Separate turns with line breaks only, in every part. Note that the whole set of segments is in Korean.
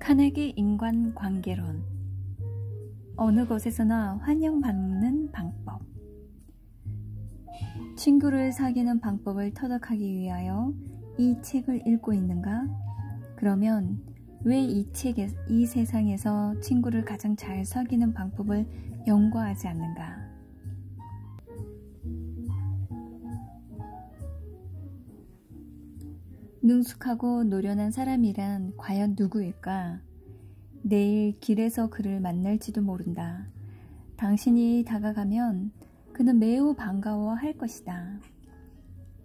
카네기 인간관계론. 어느 곳에서나 환영받는 방법. 친구를 사귀는 방법을 터득하기 위하여 이 책을 읽고 있는가? 그러면 왜 이 세상에서 친구를 가장 잘 사귀는 방법을 연구하지 않는가? 능숙하고 노련한 사람이란 과연 누구일까? 내일 길에서 그를 만날지도 모른다. 당신이 다가가면 그는 매우 반가워할 것이다.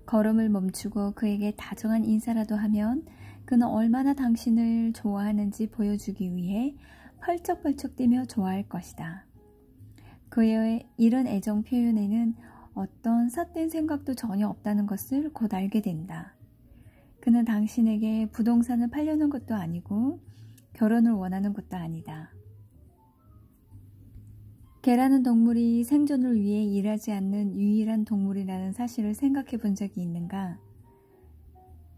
걸음을 멈추고 그에게 다정한 인사라도 하면 그는 얼마나 당신을 좋아하는지 보여주기 위해 펄쩍펄쩍 뛰며 좋아할 것이다. 그의 이런 애정 표현에는 어떤 삿된 생각도 전혀 없다는 것을 곧 알게 된다. 그는 당신에게 부동산을 팔려는 것도 아니고 결혼을 원하는 것도 아니다. 개라는 동물이 생존을 위해 일하지 않는 유일한 동물이라는 사실을 생각해 본 적이 있는가?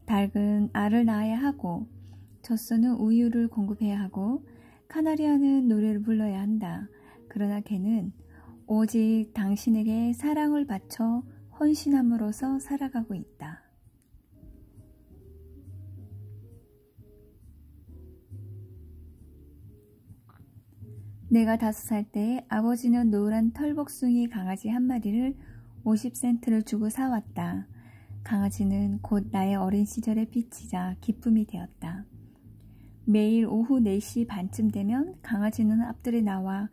닭은 알을 낳아야 하고 젖소는 우유를 공급해야 하고 카나리아는 노래를 불러야 한다. 그러나 개는 오직 당신에게 사랑을 바쳐 헌신함으로써 살아가고 있다. 내가 5살 때 아버지는 노란 털복숭이 강아지 한 마리를 50센트를 주고 사왔다. 강아지는 곧 나의 어린 시절의 빛이자 기쁨이 되었다. 매일 오후 4시 반쯤 되면 강아지는 앞들에 나와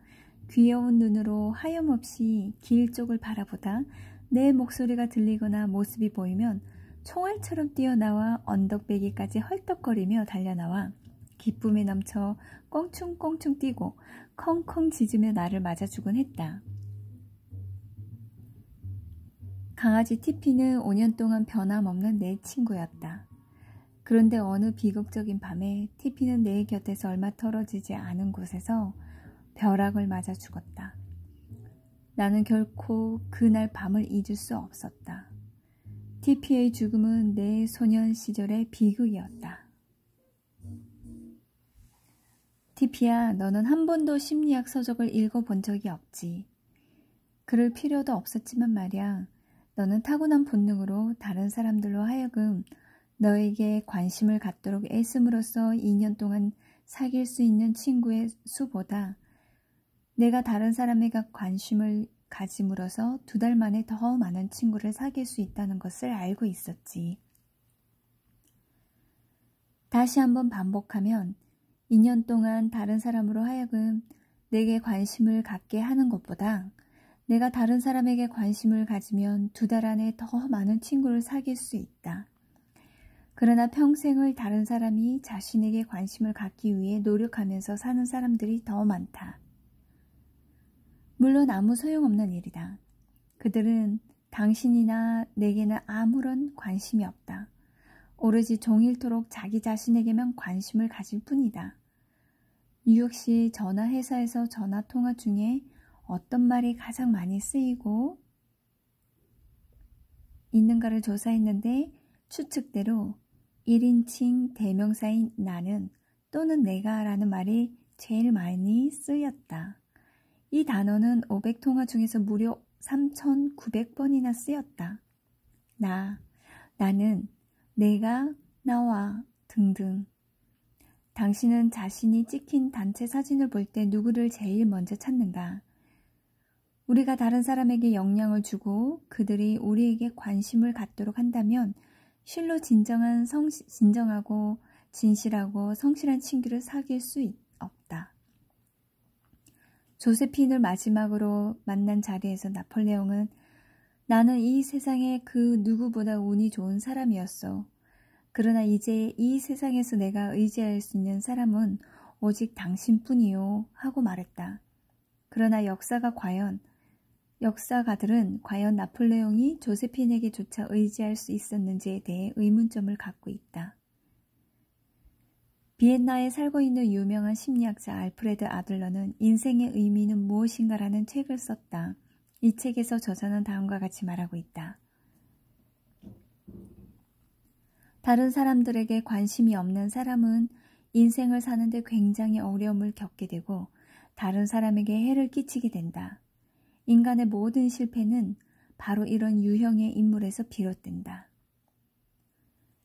귀여운 눈으로 하염없이 길 쪽을 바라보다 내 목소리가 들리거나 모습이 보이면 총알처럼 뛰어나와 언덕배기까지 헐떡거리며 달려나와 기쁨에 넘쳐 꽁충꽁충 뛰고 컹컹 짖으며 나를 맞아주곤 했다. 강아지 티피는 5년 동안 변함없는 내 친구였다. 그런데 어느 비극적인 밤에 티피는 내 곁에서 얼마 떨어지지 않은 곳에서 벼락을 맞아 죽었다. 나는 결코 그날 밤을 잊을 수 없었다. 티피의 죽음은 내 소년 시절의 비극이었다. 티피야, 너는 한 번도 심리학 서적을 읽어본 적이 없지. 그럴 필요도 없었지만 말이야. 너는 타고난 본능으로 다른 사람들로 하여금 너에게 관심을 갖도록 애씀으로써 2년 동안 사귈 수 있는 친구의 수보다 내가 다른 사람에게 관심을 가짐으로써 2달 만에 더 많은 친구를 사귈 수 있다는 것을 알고 있었지. 다시 한번 반복하면 2년 동안 다른 사람으로 하여금 내게 관심을 갖게 하는 것보다 내가 다른 사람에게 관심을 가지면 2달 안에 더 많은 친구를 사귈 수 있다. 그러나 평생을 다른 사람이 자신에게 관심을 갖기 위해 노력하면서 사는 사람들이 더 많다. 물론 아무 소용없는 일이다. 그들은 당신이나 내게는 아무런 관심이 없다. 오로지 종일토록 자기 자신에게만 관심을 가질 뿐이다. 뉴욕시 전화회사에서 전화통화 중에 어떤 말이 가장 많이 쓰이고 있는가를 조사했는데 추측대로 1인칭 대명사인 나는 또는 내가 라는 말이 제일 많이 쓰였다. 이 단어는 500통화 중에서 무려 3,900번이나 쓰였다. 나는, 내가, 나와 등등. 당신은 자신이 찍힌 단체 사진을 볼 때 누구를 제일 먼저 찾는가? 우리가 다른 사람에게 영향을 주고 그들이 우리에게 관심을 갖도록 한다면 실로 진정하고 진실하고 성실한 친구를 사귈 수 없다. 조세핀을 마지막으로 만난 자리에서 나폴레옹은 나는 이 세상에 그 누구보다 운이 좋은 사람이었어. 그러나 이제 이 세상에서 내가 의지할 수 있는 사람은 오직 당신뿐이요 하고 말했다. 그러나 역사가 과연 역사가들은 과연 나폴레옹이 조세핀에게조차 의지할 수 있었는지에 대해 의문점을 갖고 있다. 비엔나에 살고 있는 유명한 심리학자 알프레드 아들러는 인생의 의미는 무엇인가라는 책을 썼다. 이 책에서 저자는 다음과 같이 말하고 있다. 다른 사람들에게 관심이 없는 사람은 인생을 사는데 굉장히 어려움을 겪게 되고 다른 사람에게 해를 끼치게 된다. 인간의 모든 실패는 바로 이런 유형의 인물에서 비롯된다.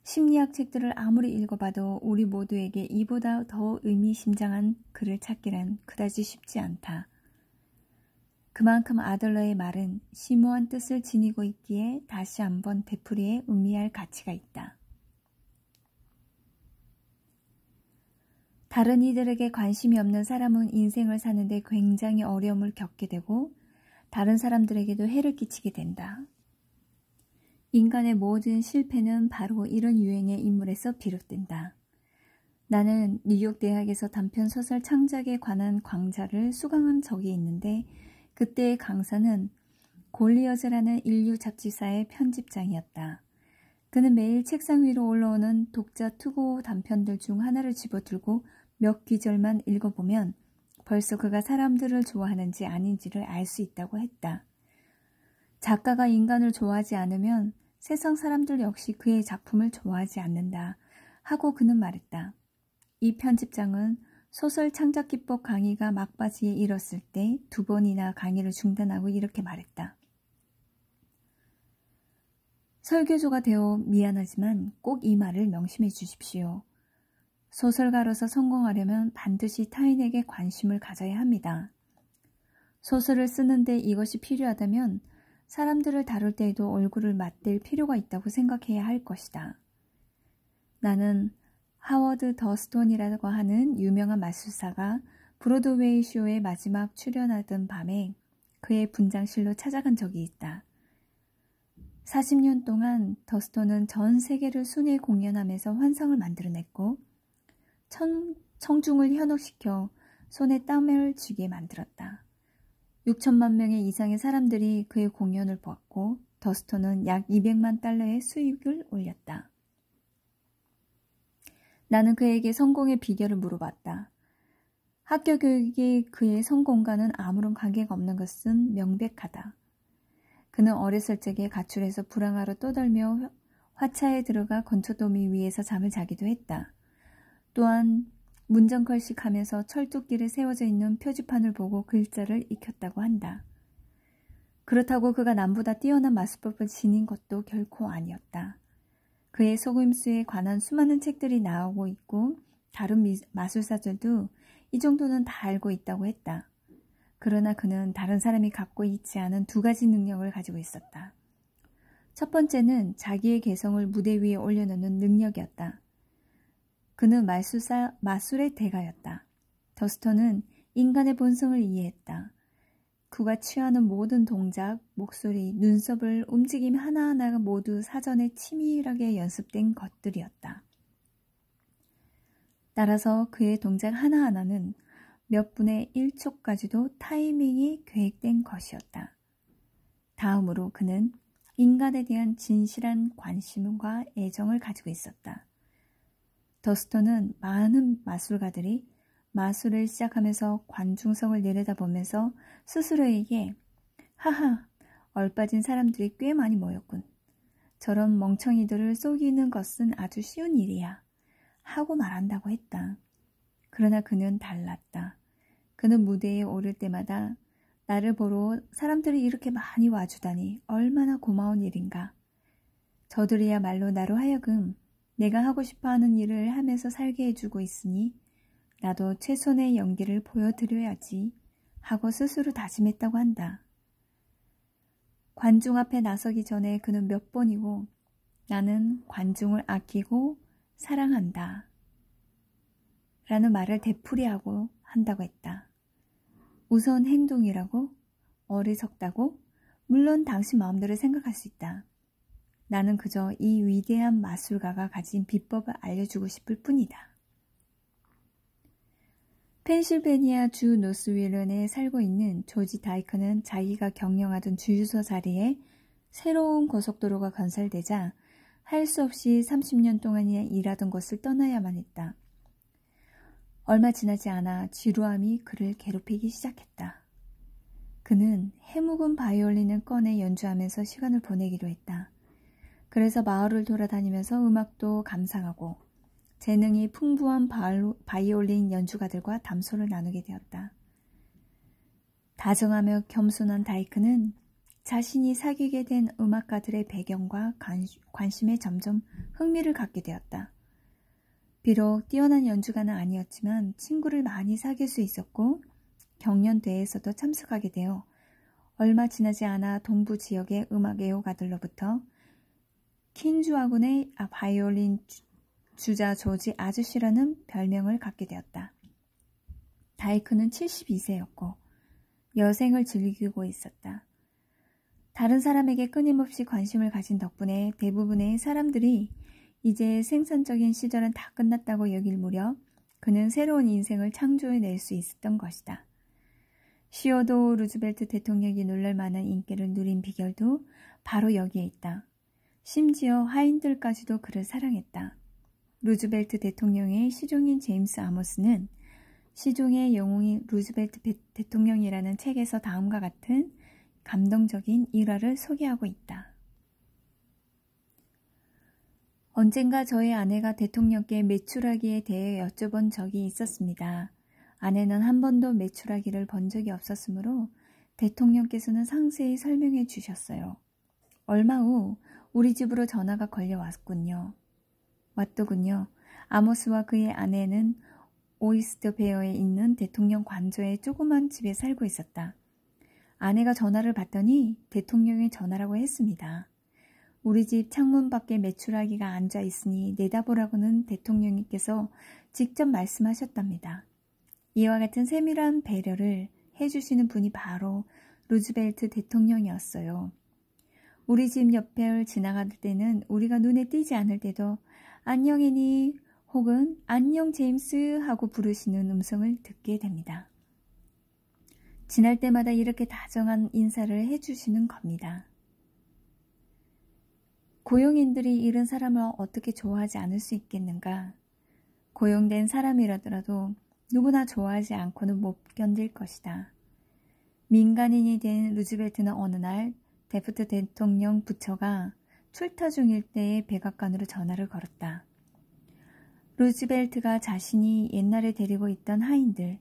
심리학 책들을 아무리 읽어봐도 우리 모두에게 이보다 더 의미심장한 글을 찾기란 그다지 쉽지 않다. 그만큼 아들러의 말은 심오한 뜻을 지니고 있기에 다시 한번 되풀이해 음미할 가치가 있다. 다른 이들에게 관심이 없는 사람은 인생을 사는데 굉장히 어려움을 겪게 되고 다른 사람들에게도 해를 끼치게 된다. 인간의 모든 실패는 바로 이런 유행의 인물에서 비롯된다. 나는 뉴욕 대학에서 단편 소설 창작에 관한 강좌를 수강한 적이 있는데 그때의 강사는 골리어즈라는 인류 잡지사의 편집장이었다. 그는 매일 책상 위로 올라오는 독자 투고 단편들 중 하나를 집어들고 몇 귀절만 읽어보면 벌써 그가 사람들을 좋아하는지 아닌지를 알 수 있다고 했다. 작가가 인간을 좋아하지 않으면 세상 사람들 역시 그의 작품을 좋아하지 않는다 하고 그는 말했다. 이 편집장은 소설 창작 기법 강의가 막바지에 이뤘을 때 2번이나 강의를 중단하고 이렇게 말했다. 설교조가 되어 미안하지만 꼭 이 말을 명심해 주십시오. 소설가로서 성공하려면 반드시 타인에게 관심을 가져야 합니다. 소설을 쓰는데 이것이 필요하다면 사람들을 다룰 때에도 얼굴을 맞댈 필요가 있다고 생각해야 할 것이다. 나는 하워드 더스톤이라고 하는 유명한 마술사가 브로드웨이 쇼의 마지막 출연하던 밤에 그의 분장실로 찾아간 적이 있다. 40년 동안 더스톤은 전 세계를 순회 공연하면서 환상을 만들어냈고 청중을 현혹시켜 손에 땀을 쥐게 만들었다. 6천만 명의 이상의 사람들이 그의 공연을 보았고 더스톤은 약 200만 달러의 수익을 올렸다. 나는 그에게 성공의 비결을 물어봤다. 학교 교육이 그의 성공과는 아무런 관계가 없는 것은 명백하다. 그는 어렸을 적에 가출해서 불황하러 떠돌며 화차에 들어가 건초더미 위에서 잠을 자기도 했다. 또한 문정걸식하면서 철도길에 세워져 있는 표지판을 보고 글자를 익혔다고 한다. 그렇다고 그가 남보다 뛰어난 마술법을 지닌 것도 결코 아니었다. 그의 속임수에 관한 수많은 책들이 나오고 있고 다른 마술사들도 이 정도는 다 알고 있다고 했다. 그러나 그는 다른 사람이 갖고 있지 않은 2가지 능력을 가지고 있었다. 첫 번째는 자기의 개성을 무대 위에 올려놓는 능력이었다. 그는 마술의 대가였다. 더스턴은 인간의 본성을 이해했다. 그가 취하는 모든 동작, 목소리, 눈썹을 움직임 하나하나가 모두 사전에 치밀하게 연습된 것들이었다. 따라서 그의 동작 하나하나는 몇 분의 1초까지도 타이밍이 계획된 것이었다. 다음으로 그는 인간에 대한 진실한 관심과 애정을 가지고 있었다. 더스턴은 많은 마술가들이 마술을 시작하면서 관중석을 내려다보면서 스스로에게 하하, 얼빠진 사람들이 꽤 많이 모였군. 저런 멍청이들을 속이는 것은 아주 쉬운 일이야. 하고 말한다고 했다. 그러나 그는 달랐다. 그는 무대에 오를 때마다 나를 보러 사람들이 이렇게 많이 와주다니 얼마나 고마운 일인가. 저들이야말로 나로 하여금 내가 하고 싶어하는 일을 하면서 살게 해주고 있으니 나도 최선의 연기를 보여드려야지 하고 스스로 다짐했다고 한다. 관중 앞에 나서기 전에 그는 몇 번이고 나는 관중을 아끼고 사랑한다 라는 말을 되풀이하고 한다고 했다. 우선 행동이라고? 어리석다고? 물론 당신 마음대로 생각할 수 있다. 나는 그저 이 위대한 마술가가 가진 비법을 알려주고 싶을 뿐이다. 펜실베니아 주 노스윌런에 살고 있는 조지 다이크는 자기가 경영하던 주유소 자리에 새로운 고속도로가 건설되자 할 수 없이 30년 동안이나 일하던 곳을 떠나야만 했다. 얼마 지나지 않아 지루함이 그를 괴롭히기 시작했다. 그는 해묵은 바이올린을 꺼내 연주하면서 시간을 보내기로 했다. 그래서 마을을 돌아다니면서 음악도 감상하고 재능이 풍부한 바이올린 연주가들과 담소를 나누게 되었다. 다정하며 겸손한 다이크는 자신이 사귀게 된 음악가들의 배경과 관심에 점점 흥미를 갖게 되었다. 비록 뛰어난 연주가는 아니었지만 친구를 많이 사귈 수 있었고 경연대회에서도 참석하게 되어 얼마 지나지 않아 동부 지역의 음악 애호가들로부터 킨주아군의 바이올린 주자 조지 아저씨라는 별명을 갖게 되었다. 다이크는 72세였고 여생을 즐기고 있었다. 다른 사람에게 끊임없이 관심을 가진 덕분에 대부분의 사람들이 이제 생산적인 시절은 다 끝났다고 여길 무렵 그는 새로운 인생을 창조해낼 수 있었던 것이다. 시어도 루즈벨트 대통령이 놀랄만한 인기를 누린 비결도 바로 여기에 있다. 심지어 하인들까지도 그를 사랑했다. 루즈벨트 대통령의 시종인 제임스 아모스는 시종의 영웅인 루즈벨트 대통령이라는 책에서 다음과 같은 감동적인 일화를 소개하고 있다. 언젠가 저의 아내가 대통령께 매출하기에 대해 여쭤본 적이 있었습니다. 아내는 한 번도 매출하기를 본 적이 없었으므로 대통령께서는 상세히 설명해 주셨어요. 얼마 후 우리 집으로 전화가 걸려왔군요. 왔더군요. 아모스와 그의 아내는 오이스터 베어에 있는 대통령 관저의 조그만 집에 살고 있었다. 아내가 전화를 받더니 대통령의 전화라고 했습니다. 우리 집 창문 밖에 메추라기가 앉아 있으니 내다보라고는 대통령님께서 직접 말씀하셨답니다. 이와 같은 세밀한 배려를 해주시는 분이 바로 루즈벨트 대통령이었어요. 우리 집 옆을 지나갈 때는 우리가 눈에 띄지 않을 때도 안녕 애니 혹은 안녕 제임스 하고 부르시는 음성을 듣게 됩니다. 지날 때마다 이렇게 다정한 인사를 해주시는 겁니다. 고용인들이 이런 사람을 어떻게 좋아하지 않을 수 있겠는가? 고용된 사람이라더라도 누구나 좋아하지 않고는 못 견딜 것이다. 민간인이 된 루즈벨트는 어느 날 데프트 대통령 부처가 출타 중일 때에 백악관으로 전화를 걸었다. 루즈벨트가 자신이 옛날에 데리고 있던 하인들,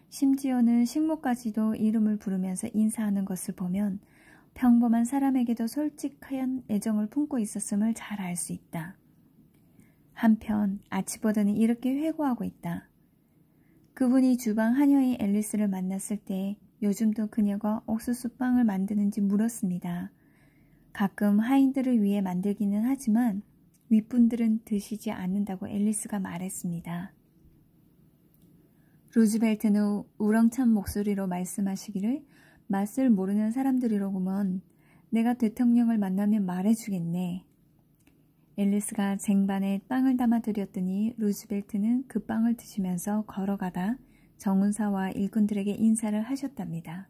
심지어는 식모까지도 이름을 부르면서 인사하는 것을 보면 평범한 사람에게도 솔직한 애정을 품고 있었음을 잘 알 수 있다. 한편 아치버드는 이렇게 회고하고 있다. 그분이 주방 하녀인 앨리스를 만났을 때 요즘도 그녀가 옥수수빵을 만드는지 물었습니다. 가끔 하인들을 위해 만들기는 하지만 윗분들은 드시지 않는다고 앨리스가 말했습니다. 루즈벨트는 우렁찬 목소리로 말씀하시기를 맛을 모르는 사람들이로구먼. 내가 대통령을 만나면 말해주겠네. 앨리스가 쟁반에 빵을 담아드렸더니 루즈벨트는 그 빵을 드시면서 걸어가다 정운사와 일꾼들에게 인사를 하셨답니다.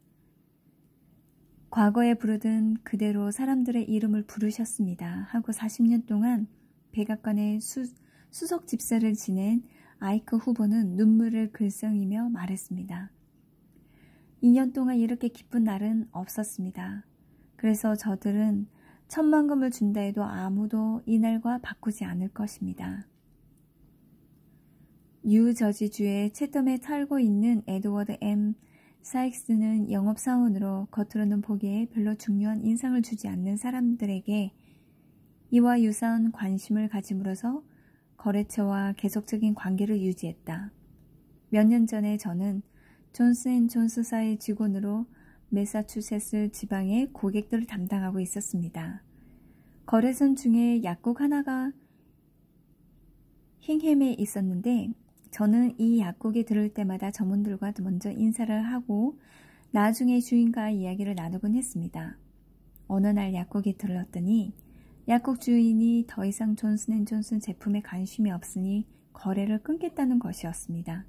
과거에 부르던 그대로 사람들의 이름을 부르셨습니다. 하고 40년 동안 백악관의 수석 집사를 지낸 아이크 후보는 눈물을 글썽이며 말했습니다. 2년 동안 이렇게 기쁜 날은 없었습니다. 그래서 저들은 10,000,000금을 준다 해도 아무도 이 날과 바꾸지 않을 것입니다. 뉴저지주의 채텀에 살고 있는 에드워드 M. 사익스는 영업사원으로 겉으로는 보기에 별로 중요한 인상을 주지 않는 사람들에게 이와 유사한 관심을 가짐으로써 거래처와 계속적인 관계를 유지했다. 몇 년 전에 저는 존스앤존스사의 직원으로 매사추세츠 지방의 고객들을 담당하고 있었습니다. 거래선 중에 약국 하나가 힝햄에 있었는데 저는 이 약국에 들을 때마다 점원들과 먼저 인사를 하고 나중에 주인과 이야기를 나누곤 했습니다. 어느 날 약국에 들렀더니 약국 주인이 더 이상 존슨앤존슨 제품에 관심이 없으니 거래를 끊겠다는 것이었습니다.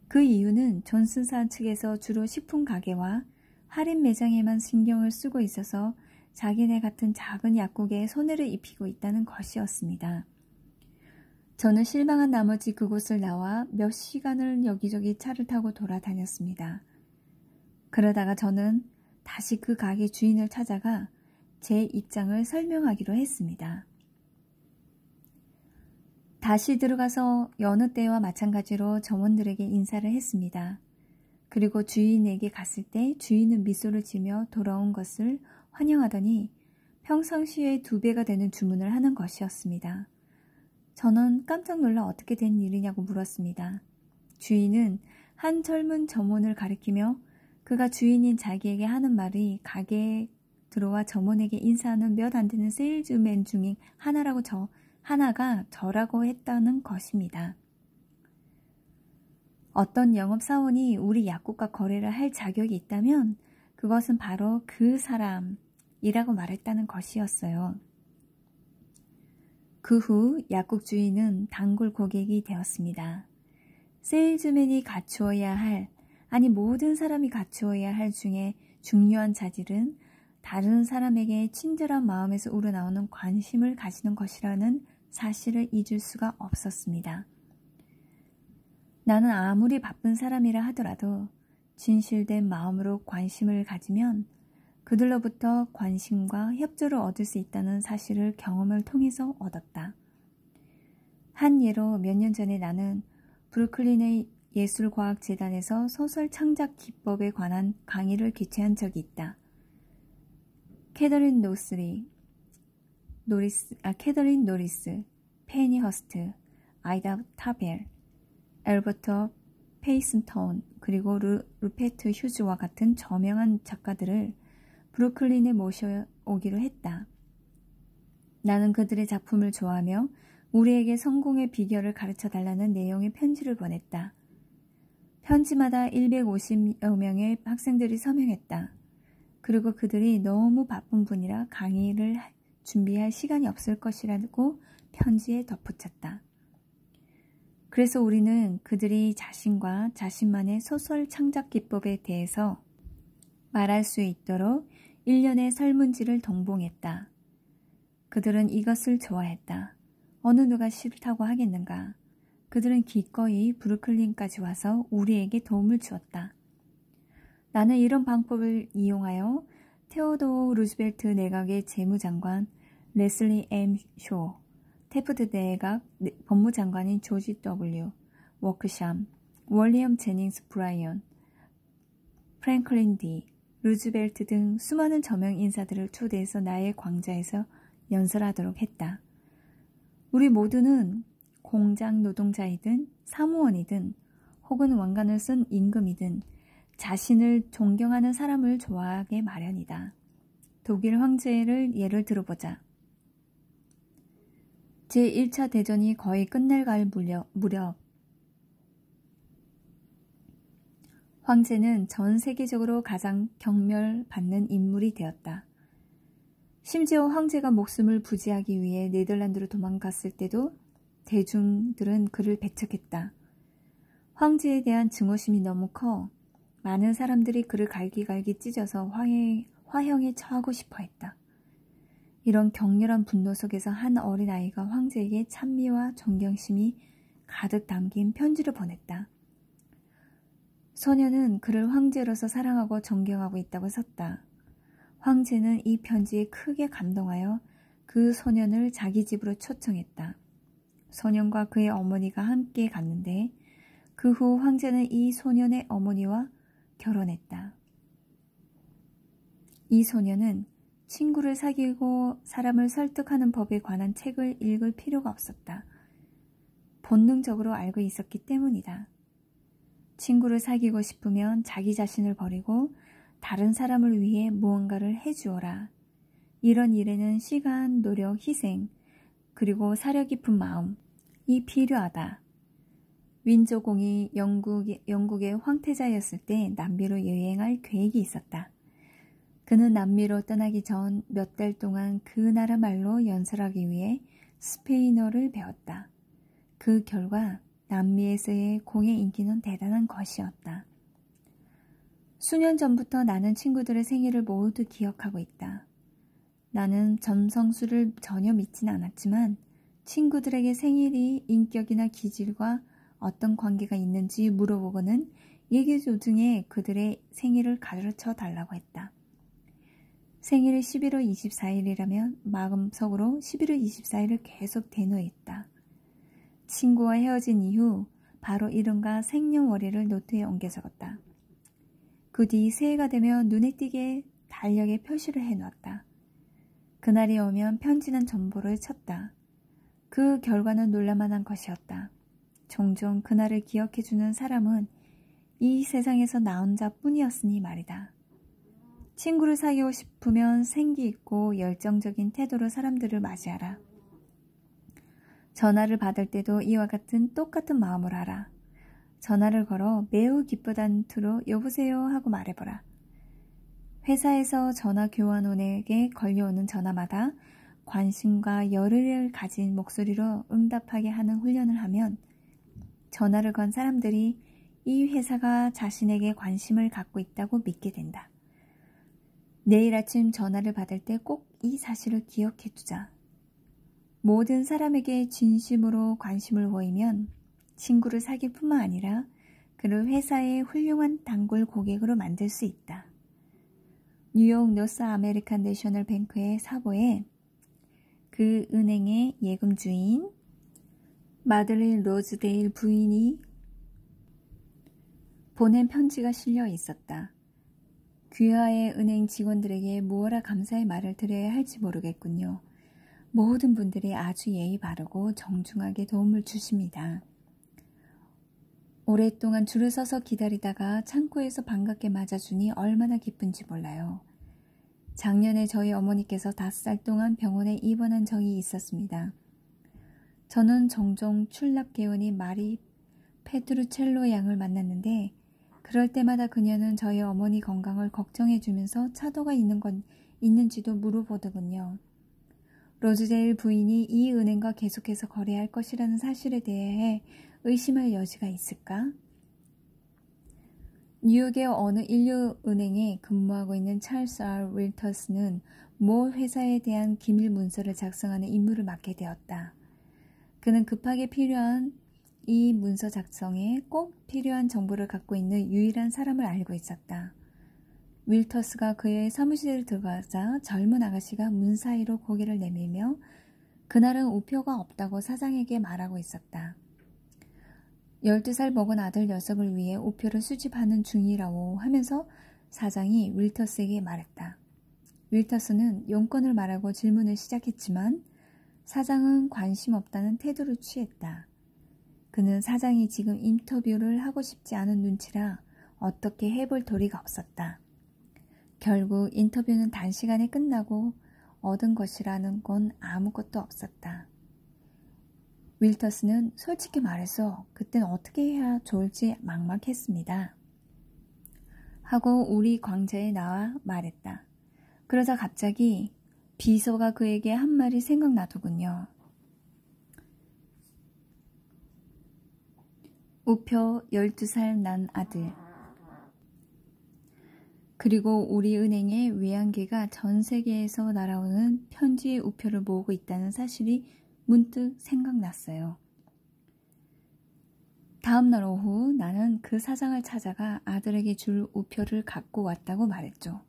그 이유는 존슨사 측에서 주로 식품 가게와 할인 매장에만 신경을 쓰고 있어서 자기네 같은 작은 약국에 손해를 입히고 있다는 것이었습니다. 저는 실망한 나머지 그곳을 나와 몇 시간을 여기저기 차를 타고 돌아다녔습니다. 그러다가 저는 다시 그 가게 주인을 찾아가 제 입장을 설명하기로 했습니다. 다시 들어가서 여느 때와 마찬가지로 점원들에게 인사를 했습니다. 그리고 주인에게 갔을 때 주인은 미소를 지며 돌아온 것을 환영하더니 평상시에 2배가 되는 주문을 하는 것이었습니다. 저는 깜짝 놀라 어떻게 된 일이냐고 물었습니다. 주인은 한 젊은 점원을 가리키며 그가 주인인 자기에게 하는 말이 가게에 들어와 점원에게 인사하는 몇 안 되는 세일즈맨 중에 하나가 저라고 했다는 것입니다. 어떤 영업사원이 우리 약국과 거래를 할 자격이 있다면 그것은 바로 그 사람이라고 말했다는 것이었어요. 그 후 약국 주인은 단골 고객이 되었습니다. 세일즈맨이 갖추어야 할, 아니 모든 사람이 갖추어야 할 중에 중요한 자질은 다른 사람에게 친절한 마음에서 우러나오는 관심을 가지는 것이라는 사실을 잊을 수가 없었습니다. 나는 아무리 바쁜 사람이라 하더라도 진실된 마음으로 관심을 가지면 그들로부터 관심과 협조를 얻을 수 있다는 사실을 경험을 통해서 얻었다. 한 예로 몇 년 전에 나는 브루클린의 예술과학재단에서 소설 창작 기법에 관한 강의를 개최한 적이 있다. 캐더린 노리스, 페니 허스트, 아이다 타벨, 엘버터 페이슨턴, 그리고 루페트 휴즈와 같은 저명한 작가들을 브루클린에 모셔오기로 했다. 나는 그들의 작품을 좋아하며 우리에게 성공의 비결을 가르쳐달라는 내용의 편지를 보냈다. 편지마다 150여 명의 학생들이 서명했다. 그리고 그들이 너무 바쁜 분이라 강의를 준비할 시간이 없을 것이라고 편지에 덧붙였다. 그래서 우리는 그들이 자신과 자신만의 소설 창작 기법에 대해서 말할 수 있도록 1년의 설문지를 동봉했다. 그들은 이것을 좋아했다. 어느 누가 싫다고 하겠는가. 그들은 기꺼이 브루클린까지 와서 우리에게 도움을 주었다. 나는 이런 방법을 이용하여 테오도어 루즈벨트 내각의 재무장관 레슬리 M. 쇼, 태프트 내각 법무장관인 조지 W. 워크샴, 월리엄 제닝스 브라이언, 프랭클린 D. 루즈벨트 등 수많은 저명 인사들을 초대해서 나의 광자에서 연설하도록 했다. 우리 모두는 공장 노동자이든 사무원이든 혹은 왕관을 쓴 임금이든 자신을 존경하는 사람을 좋아하게 마련이다. 독일 황제를 예를 들어보자. 제1차 대전이 거의 끝날갈 무렵 황제는 전 세계적으로 가장 경멸받는 인물이 되었다. 심지어 황제가 목숨을 부지하기 위해 네덜란드로 도망갔을 때도 대중들은 그를 배척했다. 황제에 대한 증오심이 너무 커 많은 사람들이 그를 갈기갈기 찢어서 화형에 처하고 싶어 했다. 이런 격렬한 분노 속에서 한 어린아이가 황제에게 찬미와 존경심이 가득 담긴 편지를 보냈다. 소녀는 그를 황제로서 사랑하고 존경하고 있다고 썼다. 황제는 이 편지에 크게 감동하여 그 소년을 자기 집으로 초청했다. 소년과 그의 어머니가 함께 갔는데 그 후 황제는 이 소년의 어머니와 결혼했다. 이 소년은 친구를 사귀고 사람을 설득하는 법에 관한 책을 읽을 필요가 없었다. 본능적으로 알고 있었기 때문이다. 친구를 사귀고 싶으면 자기 자신을 버리고 다른 사람을 위해 무언가를 해주어라. 이런 일에는 시간, 노력, 희생, 그리고 사려 깊은 마음이 필요하다. 윈조공이 영국의 황태자였을 때 남미로 여행할 계획이 있었다. 그는 남미로 떠나기 전 몇 달 동안 그 나라 말로 연설하기 위해 스페인어를 배웠다. 그 결과 남미에서의 공예 인기는 대단한 것이었다. 수년 전부터 나는 친구들의 생일을 모두 기억하고 있다. 나는 점성술을 전혀 믿진 않았지만 친구들에게 생일이 인격이나 기질과 어떤 관계가 있는지 물어보고는 얘기 도중에 그들의 생일을 가르쳐 달라고 했다. 생일이 11월 24일이라면 마음속으로 11월 24일을 계속 대노했다. 친구와 헤어진 이후 바로 이름과 생년월일을 노트에 옮겨 적었다. 그 뒤 새해가 되면 눈에 띄게 달력에 표시를 해놓았다. 그날이 오면 편지는 전보를 쳤다. 그 결과는 놀랄만한 것이었다. 종종 그날을 기억해주는 사람은 이 세상에서 나 혼자뿐이었으니 말이다. 친구를 사귀고 싶으면 생기 있고 열정적인 태도로 사람들을 맞이하라. 전화를 받을 때도 이와 같은 똑같은 마음을 하라. 전화를 걸어 매우 기쁘다는 투로 여보세요 하고 말해보라. 회사에서 전화 교환원에게 걸려오는 전화마다 관심과 열의를 가진 목소리로 응답하게 하는 훈련을 하면 전화를 건 사람들이 이 회사가 자신에게 관심을 갖고 있다고 믿게 된다. 내일 아침 전화를 받을 때 꼭 이 사실을 기억해 두자. 모든 사람에게 진심으로 관심을 보이면 친구를 사귈 뿐만 아니라 그를 회사의 훌륭한 단골 고객으로 만들 수 있다. 뉴욕 노스 아메리칸 내셔널 뱅크의 사보에 그 은행의 예금주인 마들린 로즈데일 부인이 보낸 편지가 실려 있었다. 귀하의 은행 직원들에게 무엇라 감사의 말을 드려야 할지 모르겠군요. 모든 분들이 아주 예의 바르고 정중하게 도움을 주십니다. 오랫동안 줄을 서서 기다리다가 창고에서 반갑게 맞아주니 얼마나 기쁜지 몰라요. 작년에 저희 어머니께서 5살 동안 병원에 입원한 적이 있었습니다. 저는 종종 출납계원인 마리 페트루첼로 양을 만났는데 그럴 때마다 그녀는 저희 어머니 건강을 걱정해주면서 차도가 있는지도 물어보더군요. 로즈데일 부인이 이 은행과 계속해서 거래할 것이라는 사실에 대해 의심할 여지가 있을까? 뉴욕의 어느 인류은행에 근무하고 있는 찰스 R. 윌터스는 모 회사에 대한 기밀 문서를 작성하는 임무를 맡게 되었다. 그는 급하게 필요한 이 문서 작성에 꼭 필요한 정보를 갖고 있는 유일한 사람을 알고 있었다. 윌터스가 그의 사무실에 들어가자 젊은 아가씨가 문 사이로 고개를 내밀며 그날은 우표가 없다고 사장에게 말하고 있었다. 12살 먹은 아들 녀석을 위해 우표를 수집하는 중이라고 하면서 사장이 윌터스에게 말했다. 윌터스는 용건을 말하고 질문을 시작했지만 사장은 관심 없다는 태도를 취했다. 그는 사장이 지금 인터뷰를 하고 싶지 않은 눈치라 어떻게 해볼 도리가 없었다. 결국 인터뷰는 단시간에 끝나고 얻은 것이라는 건 아무것도 없었다. 윌터스는 솔직히 말해서 그땐 어떻게 해야 좋을지 막막했습니다. 하고 우리 광장에 나와 말했다. 그러자 갑자기 비서가 그에게 한 말이 생각나더군요. 우표 12살 난 아들. 그리고 우리 은행의 외환계가 전 세계에서 날아오는 편지의 우표를 모으고 있다는 사실이 문득 생각났어요. 다음 날 오후 나는 그 사장을 찾아가 아들에게 줄 우표를 갖고 왔다고 말했죠.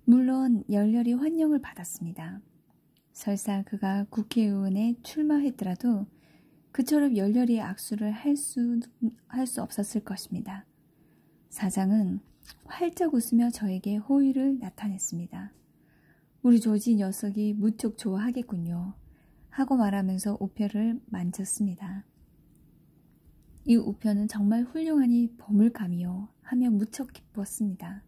물론 열렬히 환영을 받았습니다. 설사 그가 국회의원에 출마했더라도 그처럼 열렬히 악수를 할 수 없었을 것입니다. 사장은 활짝 웃으며 저에게 호의를 나타냈습니다. 우리 조지 녀석이 무척 좋아하겠군요. 하고 말하면서 우표를 만졌습니다. 이 우표는 정말 훌륭하니 보물감이요 하며 무척 기뻤습니다.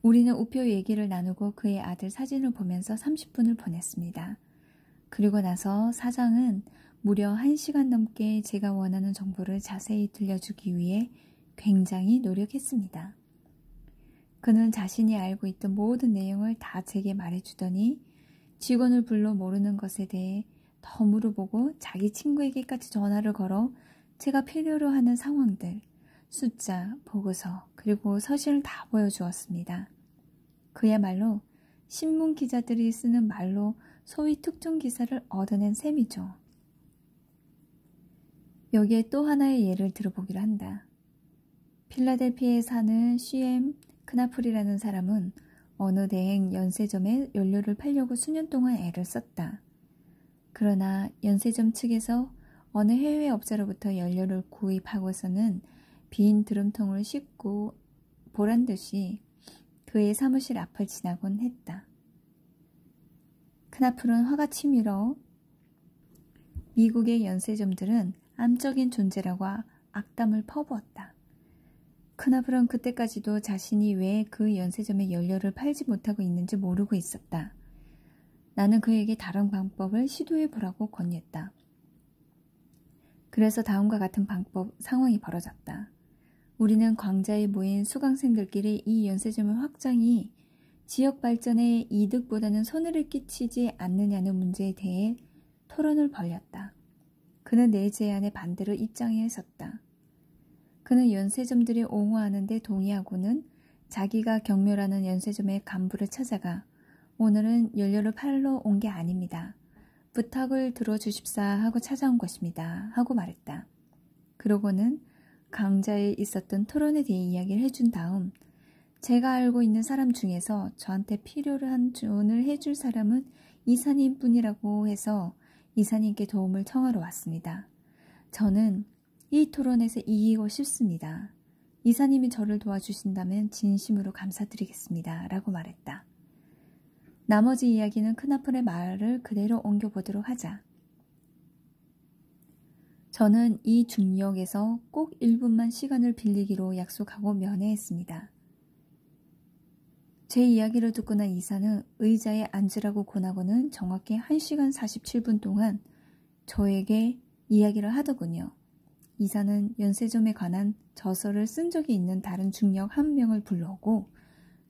우리는 우표 얘기를 나누고 그의 아들 사진을 보면서 30분을 보냈습니다. 그리고 나서 사장은 무려 1시간 넘게 제가 원하는 정보를 자세히 들려주기 위해 굉장히 노력했습니다. 그는 자신이 알고 있던 모든 내용을 다 제게 말해주더니 직원을 불러 모르는 것에 대해 더 물어보고 자기 친구에게까지 전화를 걸어 제가 필요로 하는 상황들, 숫자, 보고서, 그리고 서신을 다 보여주었습니다. 그야말로 신문 기자들이 쓰는 말로 소위 특종 기사를 얻어낸 셈이죠. 여기에 또 하나의 예를 들어보기로 한다. 필라델피아에 사는 CM 크나플이라는 사람은 어느 대행 연세점에 연료를 팔려고 수년 동안 애를 썼다. 그러나 연세점 측에서 어느 해외 업자로부터 연료를 구입하고서는 빈 드럼통을 싣고 보란듯이 그의 사무실 앞을 지나곤 했다. 크나플은 화가 치밀어 미국의 연세점들은 암적인 존재라고 악담을 퍼부었다. 크나플은 그때까지도 자신이 왜 그 연세점에 연료를 팔지 못하고 있는지 모르고 있었다. 나는 그에게 다른 방법을 시도해보라고 건의했다. 그래서 다음과 같은 상황이 벌어졌다. 우리는 광자에 모인 수강생들끼리 이 연세점의 확장이 지역 발전에 이득보다는 손해를 끼치지 않느냐는 문제에 대해 토론을 벌였다. 그는 내 제안에 반대로 입장에 섰다. 그는 연세점들이 옹호하는데 동의하고는 자기가 경멸하는 연세점의 간부를 찾아가 오늘은 연료를 팔러 온 게 아닙니다. 부탁을 들어주십사 하고 찾아온 것입니다. 하고 말했다. 그러고는 강좌에 있었던 토론에 대해 이야기를 해준 다음 제가 알고 있는 사람 중에서 저한테 필요로 한 조언을 해줄 사람은 이사님 뿐이라고 해서 이사님께 도움을 청하러 왔습니다. 저는 이 토론에서 이기고 싶습니다. 이사님이 저를 도와주신다면 진심으로 감사드리겠습니다. 라고 말했다. 나머지 이야기는 크나플의 말을 그대로 옮겨보도록 하자. 저는 이 중역에서 꼭 1분만 시간을 빌리기로 약속하고 면회했습니다. 제 이야기를 듣고 난 이사는 의자에 앉으라고 권하고는 정확히 1시간 47분 동안 저에게 이야기를 하더군요. 이사는 연세점에 관한 저서를 쓴 적이 있는 다른 중역 한 명을 불러오고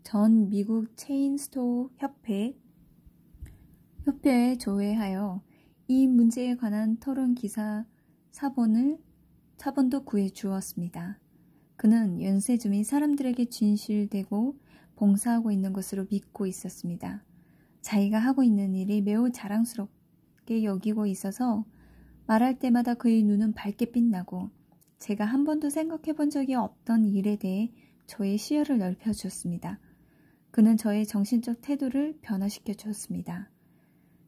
전 미국 체인스토어 협회에 조회하여 이 문제에 관한 토론 기사 사본도 구해 주었습니다. 그는 연세점이 사람들에게 진실되고 봉사하고 있는 것으로 믿고 있었습니다. 자기가 하고 있는 일이 매우 자랑스럽게 여기고 있어서 말할 때마다 그의 눈은 밝게 빛나고 제가 한 번도 생각해 본 적이 없던 일에 대해 저의 시야를 넓혀주었습니다. 그는 저의 정신적 태도를 변화시켜 주었습니다.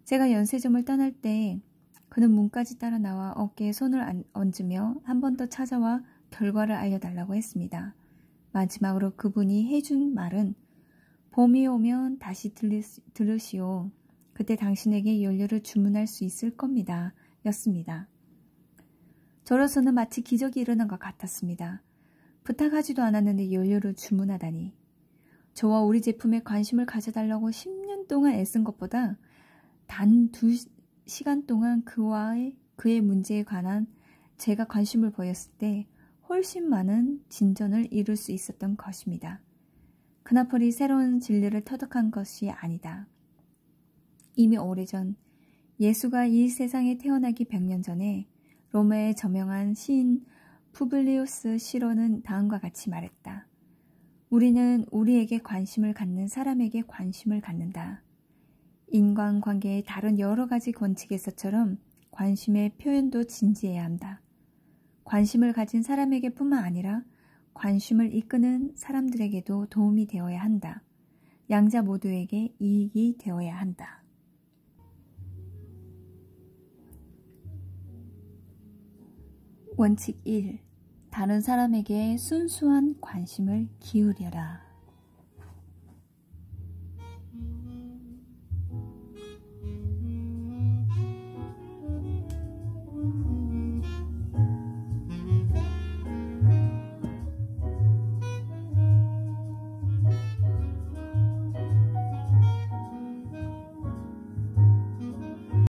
제가 연세점을 떠날 때 그는 문까지 따라 나와 어깨에 손을 얹으며 한 번 더 찾아와 결과를 알려달라고 했습니다. 마지막으로 그분이 해준 말은 봄이 오면 다시 들으시오. 그때 당신에게 연료를 주문할 수 있을 겁니다. 였습니다. 저로서는 마치 기적이 일어난 것 같았습니다. 부탁하지도 않았는데 연료를 주문하다니. 저와 우리 제품에 관심을 가져달라고 10년 동안 애쓴 것보다 단 2시간 동안 그의 문제에 관한 제가 관심을 보였을 때 훨씬 많은 진전을 이룰 수 있었던 것입니다. 크나플이 새로운 진리를 터득한 것이 아니다. 이미 오래전 예수가 이 세상에 태어나기 100년 전에 로마에 저명한 시인 푸블리우스 시로는 다음과 같이 말했다. 우리는 우리에게 관심을 갖는 사람에게 관심을 갖는다. 인간관계의 다른 여러 가지 원칙에서처럼 관심의 표현도 진지해야 한다. 관심을 가진 사람에게 뿐만 아니라 관심을 이끄는 사람들에게도 도움이 되어야 한다. 양자 모두에게 이익이 되어야 한다. 원칙 1. 다른 사람에게 순수한 관심을 기울여라.